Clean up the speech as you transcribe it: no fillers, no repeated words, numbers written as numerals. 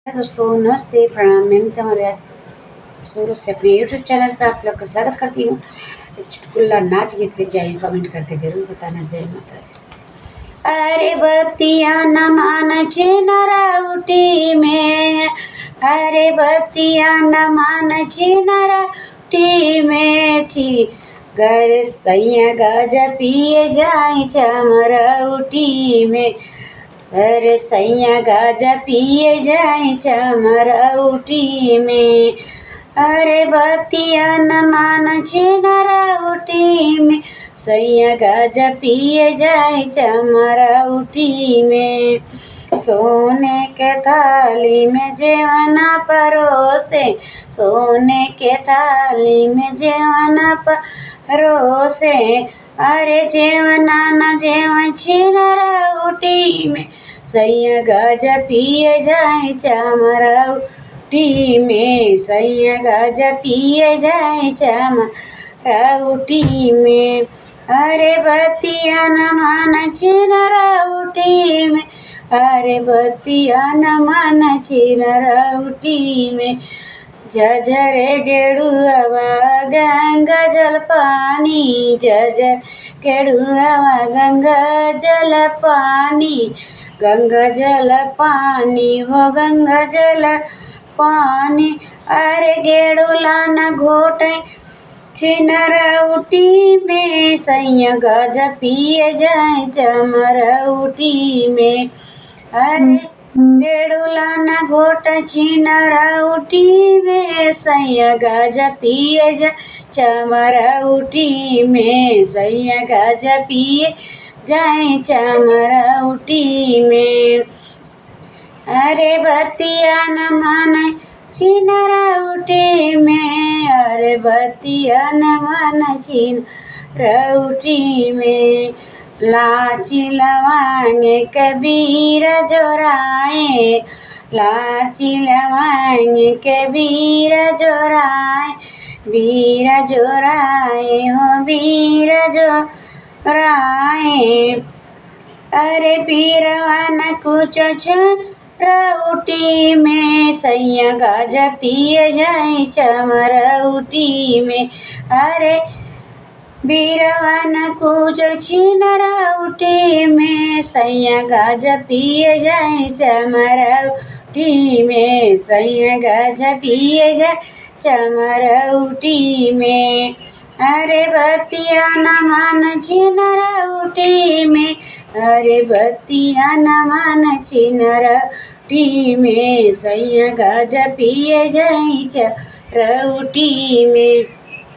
दोस्तों नमस्ते प्रणाम। मैं तुम्हारे सूरत से अपने यूट्यूब चैनल पे आप लोग का स्वागत करती हूँ। चुटकुला नाच गीत लेके आई, कमेंट करके जरूर बताना। जय माता दी। अरे बत्तिया न मान चिनराउटी में, अरे बत्तिया न मान चिनराउटी में छी घर सैया गाजा पिए जाए चमराउटी में। अरे सैया गाजा पिए जाए चमराउटी में। अरे बत्तिया न मान चिनराउटी में, सैया गाजा पिए जाए चमराउटी में। सोने के थाली में जेवना परोसे, सोने के थाली में जेवना परोसे। अरे जेवना न जेवन चिनराउटी में, सैया गाजा पिए जाए चमराउटी में। सैया गाजा पिए जाए चमराउटी में। अरे बत्तिया न मान चिनराउटी में, अरे बत्तिया न मान चिनराउटी में। झझरे गेड़ुआ गंगा जल पानी, झझर गेड़ुआ गंगा जल पानी। गंगा जल पानी हो गंगा जल पानी। अरे गेड़ुला न घोटे चिनराउटी में, सैया गाजा पिए जाए चमराउटी में। अरे गेड़ुला न घोट चिनराउटी में, सैया गाजा पिए जाए चमराउटी में। सैया गाजा पिए जाए चमराउटी में। अरे बत्तिया न मान चिनराउटी में, अरे बत्तिया न मान चिनराउटी में। लाची लवांग कबीर जोराए, लाची लवांग कबीर जोराए। बीर जोराए हो बीर जोराए। अरे बीरवा न कुछ चमराउटी में, सैया गाजा पिए जाए चमराउटी में। अरे बीरवा न कुछ चिनराउटी में, सैया गाजा पिए जाए चमराउटी में। सैया गाजा पिए जाए चमराउटी में। अरे बत्तिया न मान चिनराउटी में, अरे बत्तिया न मान चिनराउटी में। सैया गाजा पिए जाए चमराउटी में।